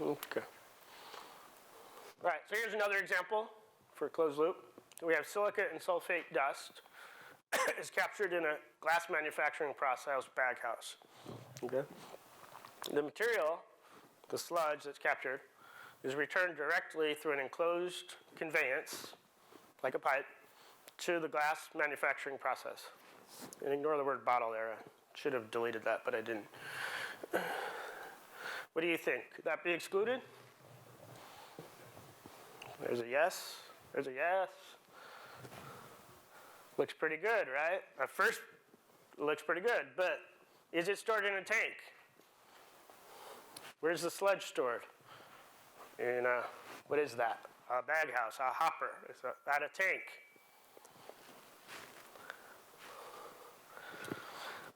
Okay. All right, so here's another example for closed loop. We have silicate and sulfate dust is captured in a glass manufacturing process baghouse. Okay. The material, the sludge that's captured, is returned directly through an enclosed conveyance, like a pipe, to the glass manufacturing process. And ignore the word bottle there. I should have deleted that, but I didn't. What do you think? Could that be excluded? There's a yes. There's a yes. Looks pretty good, right? At first, it looks pretty good, but is it stored in a tank? Where's the sludge stored? In a, what is that? A baghouse, a hopper. Is that a tank?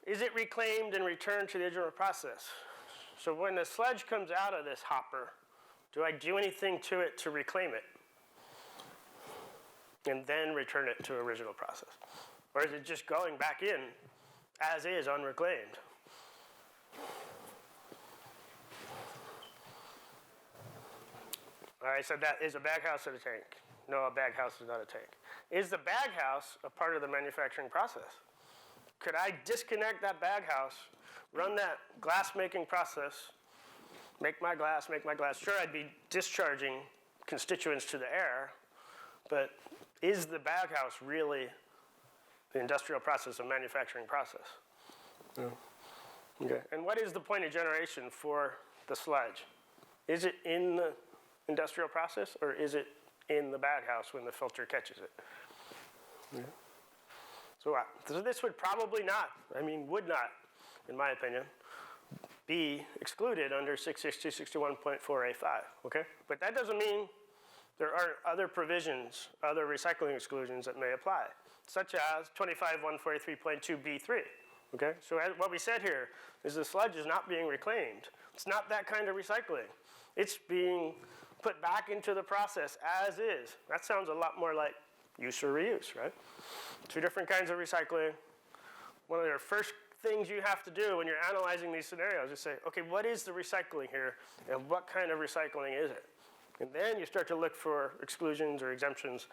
Is it reclaimed and returned to the original process? So when the sludge comes out of this hopper, do I do anything to it to reclaim it? And then return it to original process? Or is it just going back in as is, unreclaimed? All right, so that is a baghouse or a tank? No, a baghouse is not a tank. Is the baghouse a part of the manufacturing process? Could I disconnect that baghouse, run that glass-making process, make my glass? Sure, I'd be discharging constituents to the air, but is the baghouse really the industrial process, a manufacturing process? No. Okay. And what is the point of generation for the sludge? Is it in the industrial process, or is it in the baghouse when the filter catches it? Yeah. So this would probably not, would not, in my opinion, be excluded under 66261.4A5, okay? But that doesn't mean there aren't other provisions, other recycling exclusions that may apply, such as 25143.2B3, okay? So what we said here is the sludge is not being reclaimed. It's not that kind of recycling. It's being put back into the process as is. That sounds a lot more like use or reuse, right? Two different kinds of recycling. One of the first things you have to do when you're analyzing these scenarios is say, okay, what is the recycling here, and what kind of recycling is it? And then you start to look for exclusions or exemptions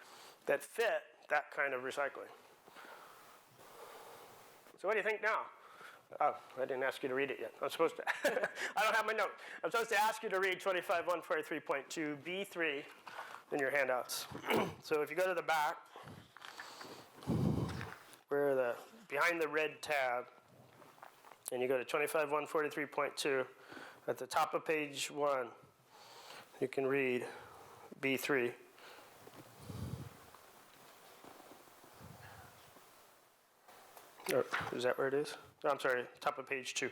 that fit that kind of recycling. So what do you think now? Oh, I didn't ask you to read it yet. I'm supposed to. I don't have my note. I'm supposed to ask you to read 25143.2B3 in your handouts. So if you go to the back, where behind the red tab, and you go to 25143.2, at the top of page 1, you can read B3. Or is that where it is? No, I'm sorry, top of page 2.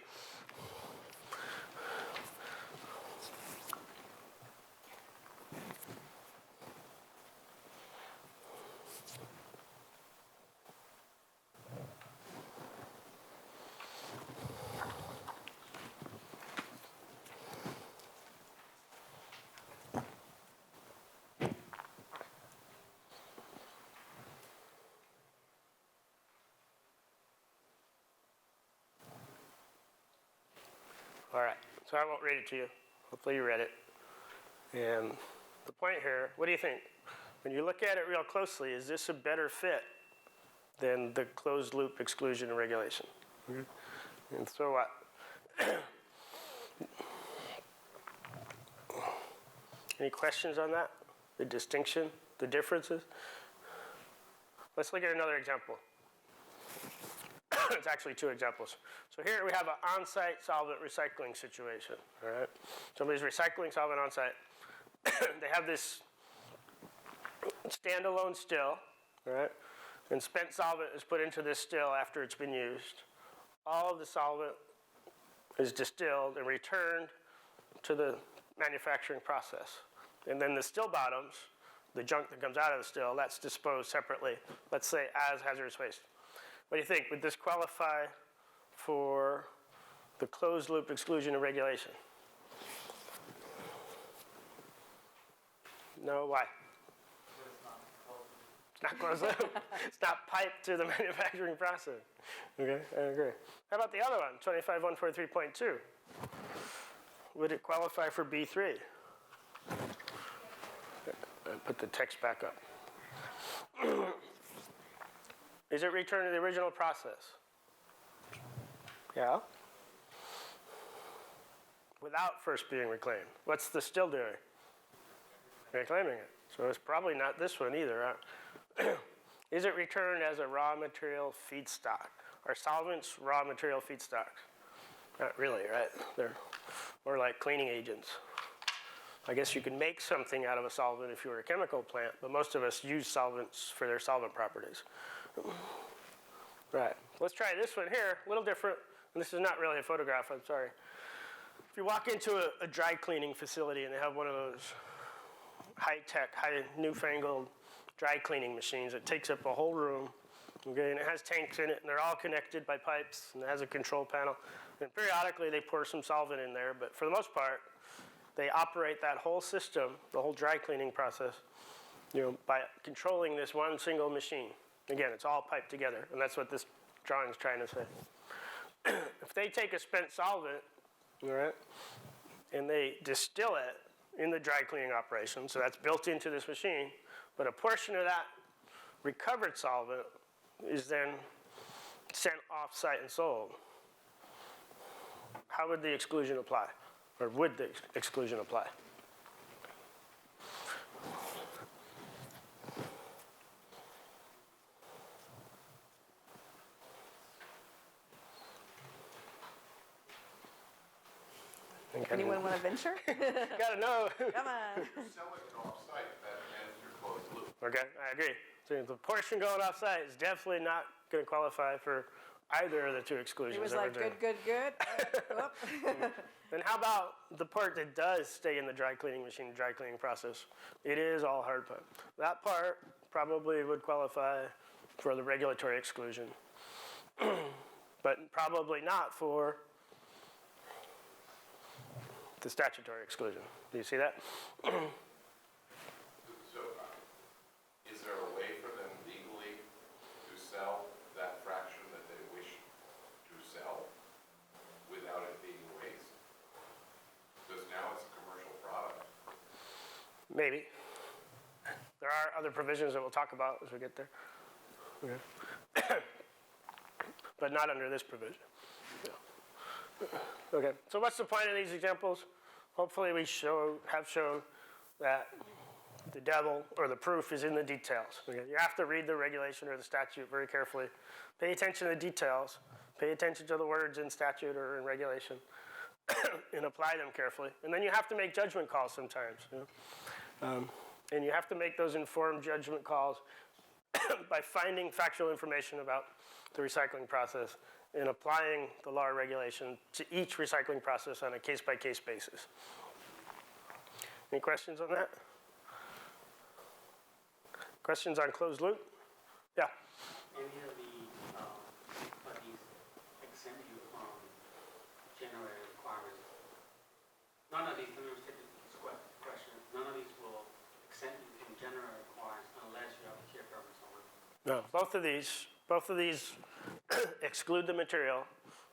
All right, so I won't read it to you. Hopefully you read it. And the point here, what do you think? When you look at it real closely, is this a better fit than the closed loop exclusion and regulation? Mm-hmm. And so what? Any questions on that? The distinction, the differences? Let's look at another example. It's actually two examples. So here we have an on-site solvent recycling situation. All right, somebody's recycling solvent on-site. They have this standalone still, all right, and spent solvent is put into this still after it's been used. All of the solvent is distilled and returned to the manufacturing process. And then the still bottoms, the junk that comes out of the still, that's disposed separately, let's say as hazardous waste. What do you think? Would this qualify for the closed loop exclusion and regulation? No, why? It's not closed loop. It's not piped to the manufacturing process. Okay, I agree. How about the other one, 25143.2? would it qualify for B3? I'll put the text back up. Is it returned to the original process? Yeah. Without first being reclaimed. What's the still doing? Reclaiming it. So it's probably not this one either. Is it returned as a raw material feedstock? Are solvents raw material feedstocks? Not really, right? They're more like cleaning agents. I guess you can make something out of a solvent if you were a chemical plant, but most of us use solvents for their solvent properties. Right. Let's try this one here, a little different. And this is not really a photograph, I'm sorry. If you walk into a dry cleaning facility and they have one of those high-tech, newfangled dry cleaning machines, it takes up a whole room, okay, and it has tanks in it, and they're all connected by pipes, and it has a control panel. And periodically they pour some solvent in there, but for the most part, they operate that whole system, the whole dry cleaning process, by controlling this one single machine. Again, it's all piped together, and that's what this drawing is trying to say. If they take a spent solvent, all right, and they distill it in the dry cleaning operation, so that's built into this machine, but a portion of that recovered solvent is then sent off-site and sold. How would the exclusion apply? Or would the exclusion apply? Anyone want to venture? Gotta know. Come on. Sell it off-site, that ends your closed loop. Okay, I agree. So the portion going off-site is definitely not going to qualify for either of the two exclusions. It was like, good. Then how about the part that does stay in the dry cleaning machine, dry cleaning process? It is all hard pipe. That part probably would qualify for the regulatory exclusion, but probably not for the statutory exclusion. Do you see that? So, is there a way for them legally to sell that fraction that they wish to sell without it being waste? Because now it's a commercial product. Maybe. There are other provisions that we'll talk about as we get there. Okay. But not under this provision. Okay, so what's the point of these examples? Hopefully we have shown that the devil or the proof is in the details. Okay? You have to read the regulation or the statute very carefully. Pay attention to the details. Pay attention to the words in statute or in regulation and apply them carefully. And then you have to make judgment calls sometimes. And you have to make those informed judgment calls by finding factual information about the recycling process and applying the law or regulation to each recycling process on a case-by-case basis. Any questions on that? Questions on closed loop? Yeah? Any of these exempt you from general requirements? None of these, let me take this question, none of these will exempt you from general requirements unless you have a care purpose on it. No, both of these exclude the material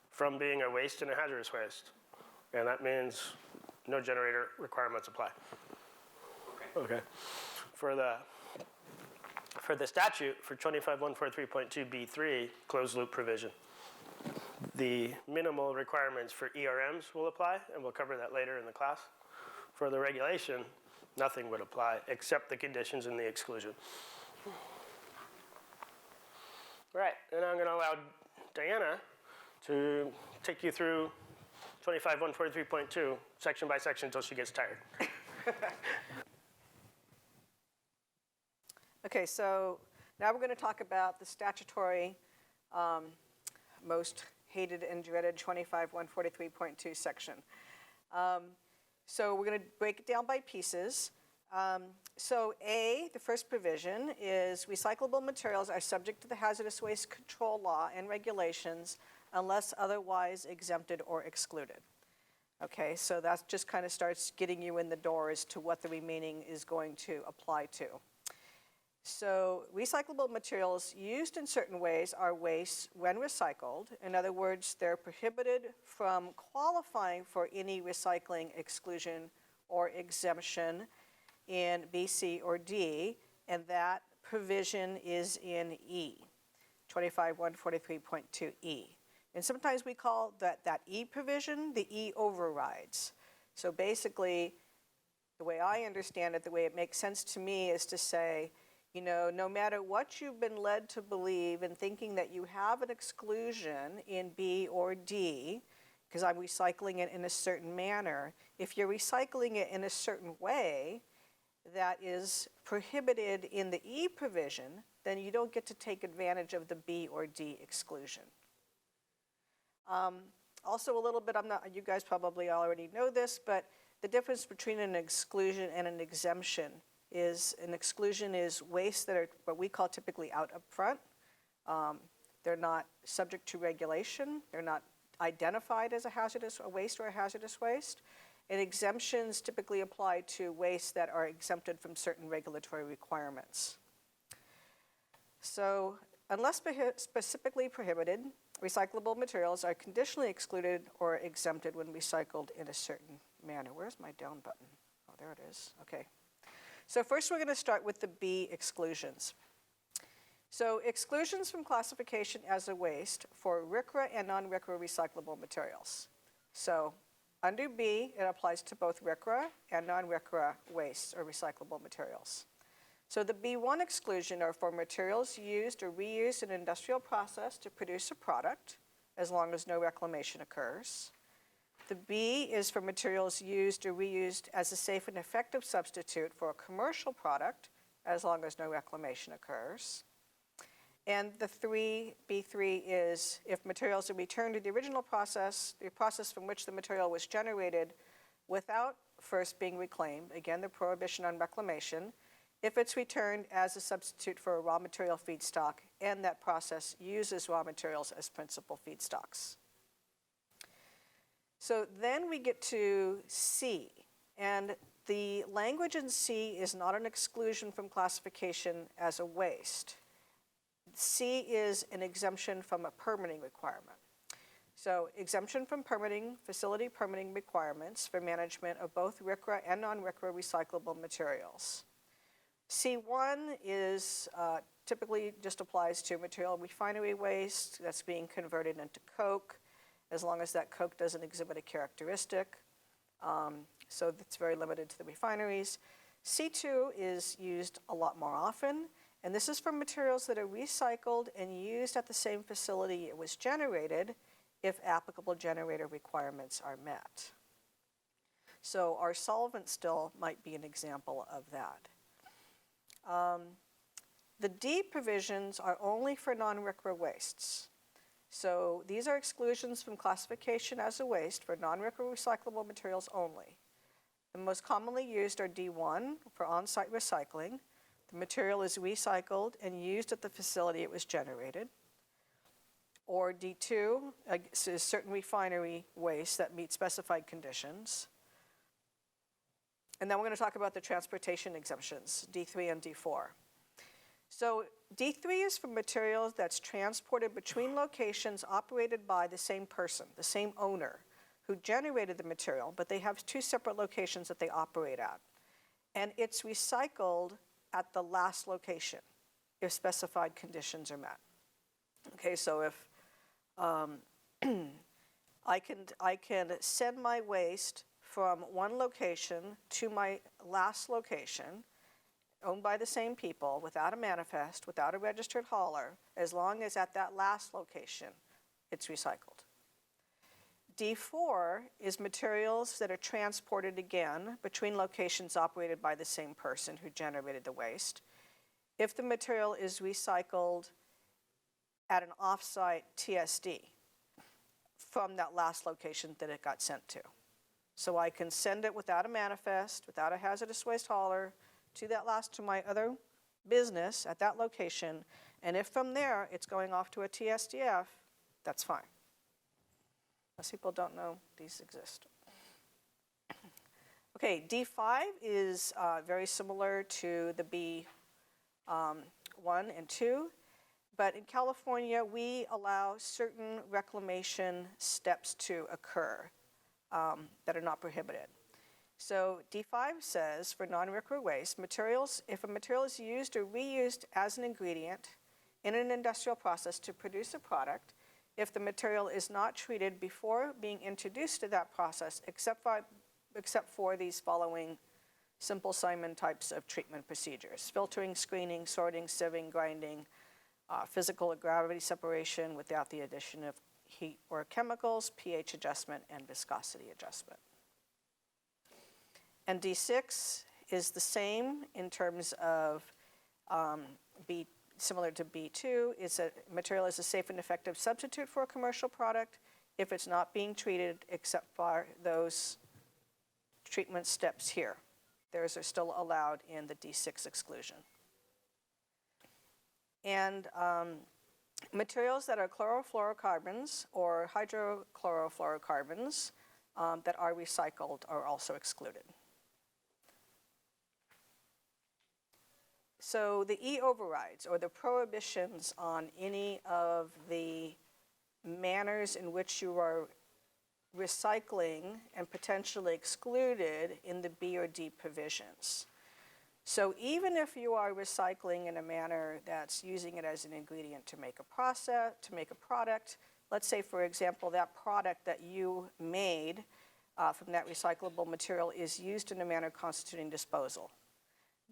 from being a waste and a hazardous waste. And that means no generator requirements apply. Okay. For the statute, for 25143.2b3, closed loop provision, the minimal requirements for ERMs will apply, and we'll cover that later in the class. For the regulation, nothing would apply except the conditions in the exclusion. All right, and I'm going to allow Diana to take you through 25143.2 section by section until she gets tired. Okay, so now we're going to talk about the statutory most hated and dreaded 25143.2 section. So we're going to break it down by pieces. So A, the first provision, is recyclable materials are subject to the hazardous waste control law and regulations unless otherwise exempted or excluded. Okay, so that just kind of starts getting you in the door as to what the remaining is going to apply to. So recyclable materials used in certain ways are waste when recycled. In other words, they're prohibited from qualifying for any recycling exclusion or exemption in B, C, or D, and that provision is in E, 25.143.2E. And sometimes we call that E provision the E overrides. So basically, the way I understand it, the way it makes sense to me is to say, you know, no matter what you've been led to believe in thinking that you have an exclusion in B or D, because I'm recycling it in a certain manner, if you're recycling it in a certain way that is prohibited in the E provision, then you don't get to take advantage of the B or D exclusion. Also a little bit, you guys probably already know this, but the difference between an exclusion and an exemption is an exclusion is waste that are what we call typically out up front. They're not subject to regulation. They're not identified as a waste or a hazardous waste. And exemptions typically apply to wastes that are exempted from certain regulatory requirements. So unless specifically prohibited, recyclable materials are conditionally excluded or exempted when recycled in a certain manner. Where's my down button? Oh, there it is. Okay. So first we're going to start with the B exclusions. So exclusions from classification as a waste for RCRA and non-RCRA recyclable materials. So under B, it applies to both RCRA and non-RCRA wastes or recyclable materials. So the B1 exclusion are for materials used or reused in an industrial process to produce a product, as long as no reclamation occurs. The B is for materials used or reused as a safe and effective substitute for a commercial product, as long as no reclamation occurs. And the B3 is if materials are returned to the original process, the process from which the material was generated, without first being reclaimed, again, the prohibition on reclamation, if it's returned as a substitute for a raw material feedstock and that process uses raw materials as principal feedstocks. So then we get to C, and the language in C is not an exclusion from classification as a waste. C is an exemption from a permitting requirement. So exemption from facility permitting requirements for management of both RCRA and non-RCRA recyclable materials. C1 is typically just applies to material refinery waste that's being converted into coke, as long as that coke doesn't exhibit a characteristic. So that's very limited to the refineries. C2 is used a lot more often, and this is for materials that are recycled and used at the same facility it was generated if applicable generator requirements are met. So our solvent still might be an example of that. The D provisions are only for non-RCRA wastes. So these are exclusions from classification as a waste for non-RCRA recyclable materials only. The most commonly used are D1 for on-site recycling. The material is recycled and used at the facility it was generated. Or D2 is certain refinery waste that meet specified conditions. And then we're going to talk about the transportation exemptions, D3 and D4. So D3 is for materials that's transported between locations operated by the same person, the same owner who generated the material, but they have two separate locations that they operate at. And it's recycled at the last location if specified conditions are met. Okay, so if I can send my waste from one location to my last location, owned by the same people, without a manifest, without a registered hauler, as long as at that last location it's recycled. D4 is materials that are transported again between locations operated by the same person who generated the waste. If the material is recycled at an off-site TSD from that last location that it got sent to. So I can send it without a manifest, without a hazardous waste hauler, to my other business at that location, and if from there it's going off to a TSDF, that's fine. Most people don't know these exist. Okay, D5 is very similar to the 1 and 2. But in California, we allow certain reclamation steps to occur that are not prohibited. So D5 says for non-recreational waste, materials, if a material is used or reused as an ingredient in an industrial process to produce a product, if the material is not treated before being introduced to that process, except for these following simple Simon types of treatment procedures: filtering, screening, sorting, sieving, grinding, physical or gravity separation without the addition of heat or chemicals, pH adjustment, and viscosity adjustment. And D6 is the same in terms of similar to B2, is that material is a safe and effective substitute for a commercial product if it's not being treated except for those treatment steps here. Those are still allowed in the D6 exclusion. And materials that are chlorofluorocarbons or hydrochlorofluorocarbons that are recycled are also excluded. So the E overrides, or the prohibitions on any of the manners in which you are recycling and potentially excluded in the B or D provisions. So even if you are recycling in a manner that's using it as an ingredient to make a product, let's say, for example, that product that you made from that recyclable material is used in a manner constituting disposal,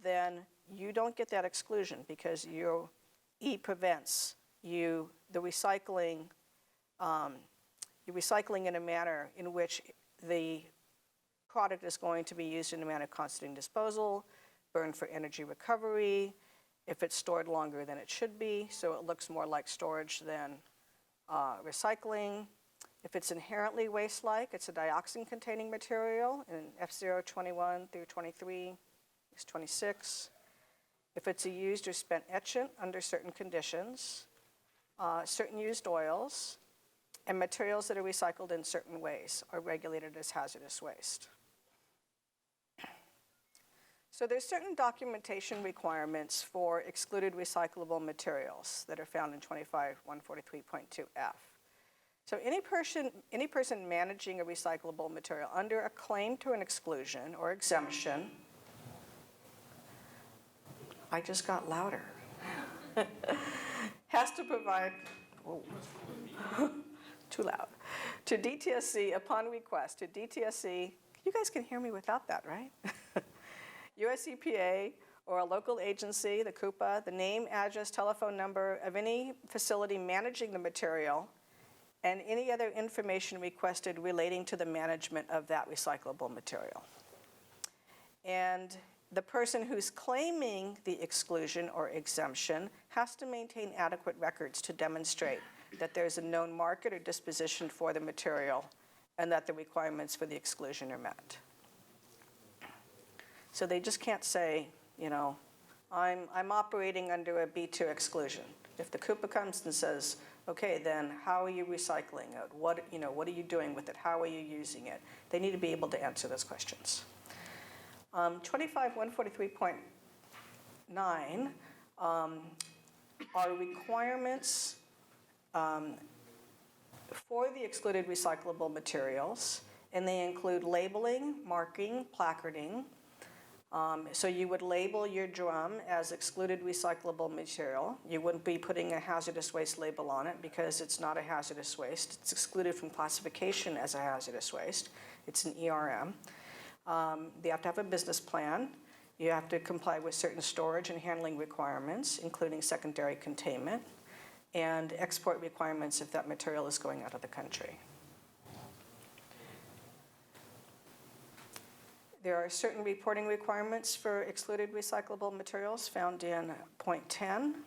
then you don't get that exclusion because your E prevents the recycling. You're recycling in a manner in which the product is going to be used in a manner constituting disposal, burned for energy recovery, if it's stored longer than it should be, so it looks more like storage than recycling. If it's inherently waste-like, it's a dioxin-containing material in F021 through 23, it's 26. If it's a used or spent etchant under certain conditions, certain used oils, and materials that are recycled in certain ways are regulated as hazardous waste. So there's certain documentation requirements for excluded recyclable materials that are found in 25.143.2F. So any person managing a recyclable material under a claim to an exclusion or exemption, I just got louder, has to provide, too loud, to DTSC upon request, to DTSC, you guys can hear me without that, right? US EPA or a local agency, the CUPA, the name, address, telephone number of any facility managing the material, and any other information requested relating to the management of that recyclable material. And the person who's claiming the exclusion or exemption has to maintain adequate records to demonstrate that there's a known market or disposition for the material and that the requirements for the exclusion are met. So they just can't say, you know, I'm operating under a B2 exclusion. If the CUPA comes and says, okay, then how are you recycling it? What are you doing with it? How are you using it? They need to be able to answer those questions. 25.143.9 are requirements for the excluded recyclable materials, and they include labeling, marking, placarding. So you would label your drum as excluded recyclable material. You wouldn't be putting a hazardous waste label on it because it's not a hazardous waste. It's excluded from classification as a hazardous waste. It's an ERM. They have to have a business plan. You have to comply with certain storage and handling requirements, including secondary containment, and export requirements if that material is going out of the country. There are certain reporting requirements for excluded recyclable materials found in point 10.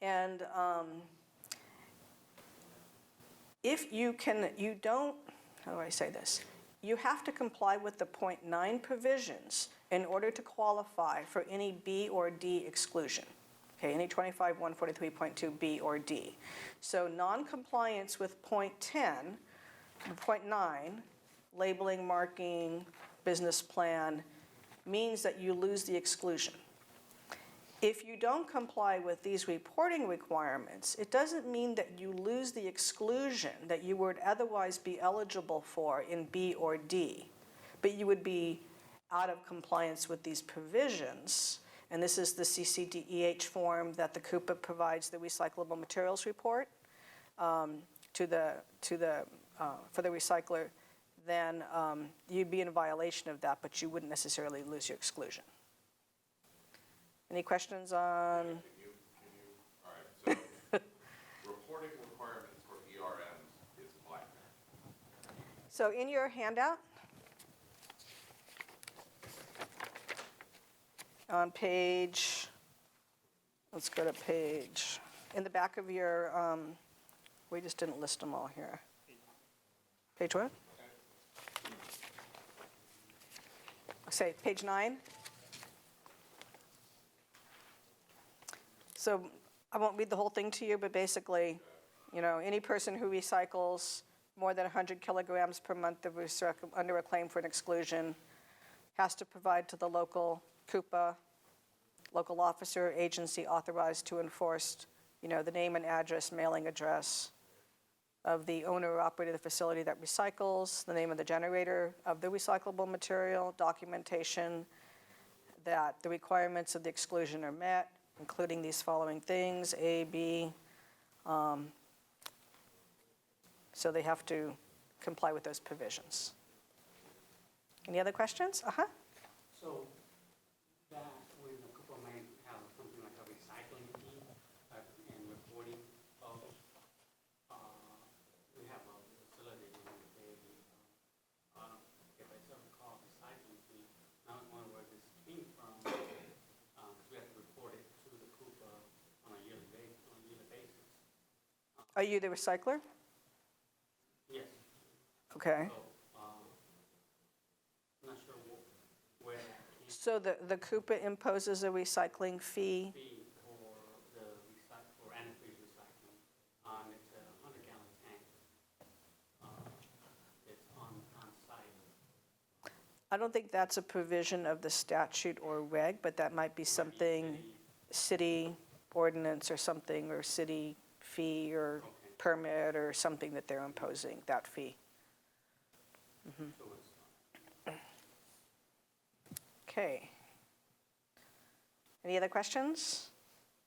And if you don't, how do I say this? You have to comply with the point 9 provisions in order to qualify for any B or D exclusion. Okay, any 25.143.2 B or D. So non-compliance with point 10, point 9, labeling, marking, business plan, means that you lose the exclusion. If you don't comply with these reporting requirements, it doesn't mean that you lose the exclusion that you would otherwise be eligible for in B or D, but you would be out of compliance with these provisions. And this is the CCDEH form that the CUPA provides the recyclable materials report for the recycler. Then you'd be in violation of that, but you wouldn't necessarily lose your exclusion. Any questions on? All right, so reporting requirements for ERMs is blank. So in your handout, on page, let's go to page, in the back of your, we just didn't list them all here. Page what? Say, page 9. So I won't read the whole thing to you, but basically, any person who recycles more than 100 kilograms per month of under a claim for an exclusion has to provide to the local CUPA, local officer, agency authorized to enforce, the name and address, mailing address of the owner or operator of the facility that recycles, the name of the generator of the recyclable material, documentation that the requirements of the exclusion are met, including these following things, A, B. So they have to comply with those provisions. Any other questions? So that when the couple may have something like a recycling fee and reporting of, we have a facility in the Berkeley, if I sort of call recycling fee, not only where this came from, because we have to report it to the CUPA on a yearly basis. Are you the recycler? Yes. Okay. So, I'm not sure where that came So the CUPA imposes a recycling fee. fee for the for antifreeze recycling. It's a 100-gallon tank. It's on site. I don't think that's a provision of the statute or reg, but that might be something, city ordinance or something, or city fee or permit or something that they're imposing, that fee. So it's Okay. Any other questions?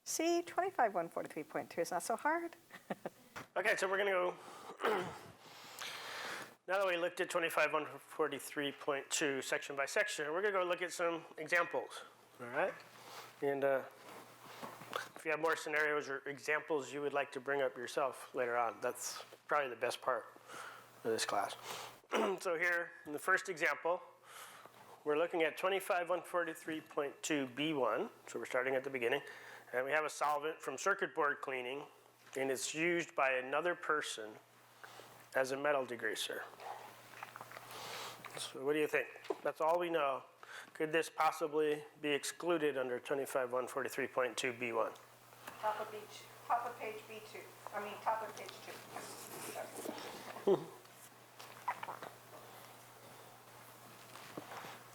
See, 25143.2 is not so hard. Okay, so we're going to go, now that we looked at 25143.2 section by section, we're going to go look at some examples, all right? And if you have more scenarios or examples you would like to bring up yourself later on, that's probably the best part of this class. So here, in the first example, we're looking at 25143.2B1, so we're starting at the beginning, and we have a solvent from circuit board cleaning, and it's used by another person as a metal degreaser. So what do you think? That's all we know. Could this possibly be excluded under 25143.2B1? Top of page B2. Top of page 2.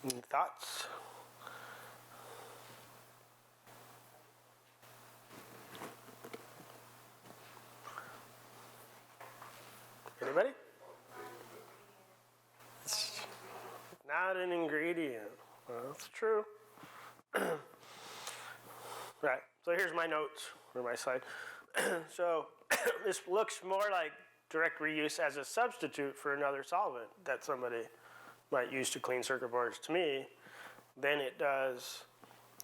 Any thoughts? Anybody? It's not an ingredient. Well, that's true. Right, so here's my notes, or my slide. So this looks more like direct reuse as a substitute for another solvent that somebody might use to clean circuit boards to me than it does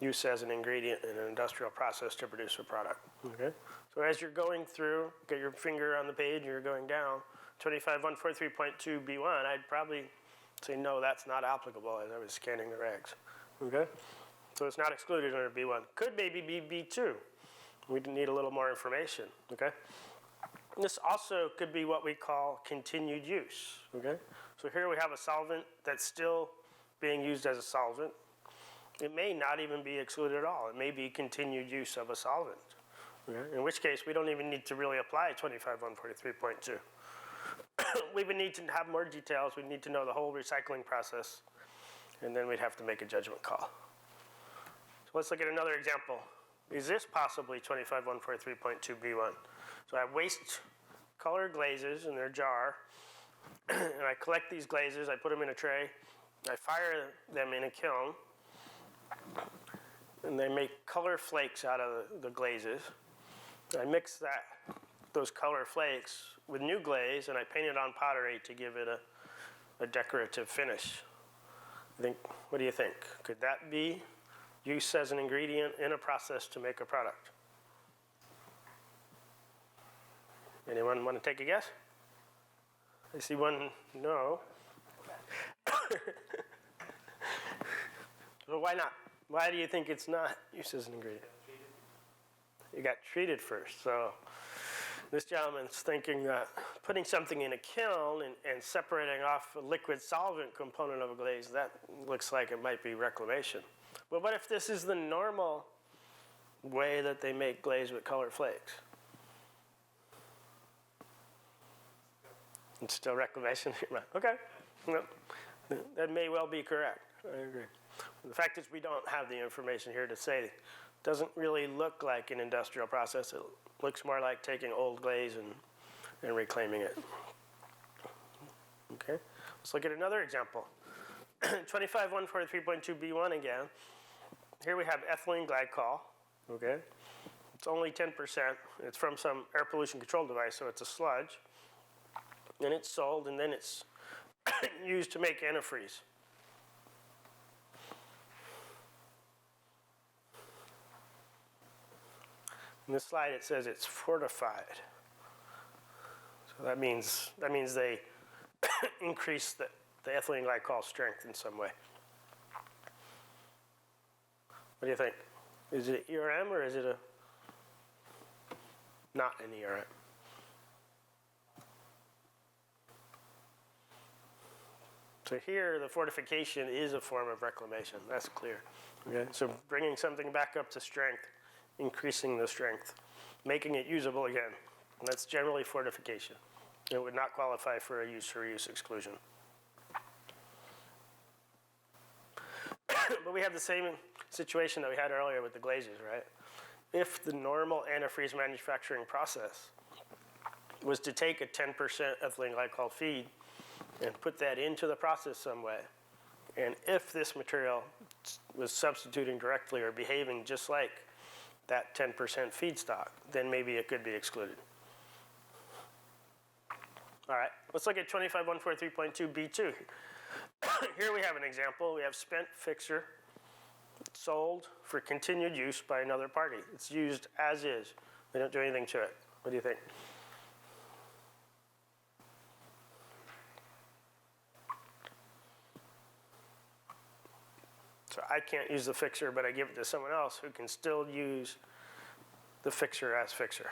use as an ingredient in an industrial process to produce a product, okay? So as you're going through, get your finger on the page and you're going down, 25143.2B1, I'd probably say, no, that's not applicable as I was scanning the regs, okay? So it's not excluded under B1. Could maybe be B2. We need a little more information, okay? This also could be what we call continued use, okay? So here we have a solvent that's still being used as a solvent. It may not even be excluded at all. It may be continued use of a solvent, okay? In which case, we don't even need to really apply 25143.2. We would need to have more details. We'd need to know the whole recycling process, and then we'd have to make a judgment call. So let's look at another example. is this possibly 25143.2b1? So I have waste colored glazes in their jar, and I collect these glazes, I put them in a tray, I fire them in a kiln, and they make color flakes out of the glazes. I mix those color flakes with new glaze, and I paint it on pottery to give it a decorative finish. What do you think? Could that be used as an ingredient in a process to make a product? Anyone want to take a guess? I see one no. Well, why not? Why do you think it's not used as an ingredient? It got treated first. So this gentleman's thinking that putting something in a kiln and separating off a liquid solvent component of a glaze, that looks like it might be reclamation. But what if this is the normal way that they make glaze with colored flakes? It's still reclamation? Okay. No, that may well be correct. I agree. The fact is we don't have the information here to say it doesn't really look like an industrial process. It looks more like taking old glaze and reclaiming it. Okay, let's look at another example. 25143.2b1 again. Here we have ethylene glycol. Okay, it's only 10%. It's from some air pollution control device, so it's a sludge. And it's sold, and then it's used to make antifreeze. In this slide, it says it's fortified. So that means they increase the ethylene glycol strength in some way. What do you think? Is it ERM or is it not an ERM? So here, the fortification is a form of reclamation. That's clear. Okay? So bringing something back up to strength, increasing the strength, making it usable again. And that's generally fortification. It would not qualify for a use for reuse exclusion. But we have the same situation that we had earlier with the glazes, right? If the normal antifreeze manufacturing process was to take a 10% ethylene glycol feed and put that into the process some way, and if this material was substituting directly or behaving just like that 10% feedstock, then maybe it could be excluded. All right, let's look at 25143.2b2. Here we have an example. We have spent fixture sold for continued use by another party. It's used as is. They don't do anything to it. What do you think? So I can't use the fixture, but I give it to someone else who can still use the fixture as fixture.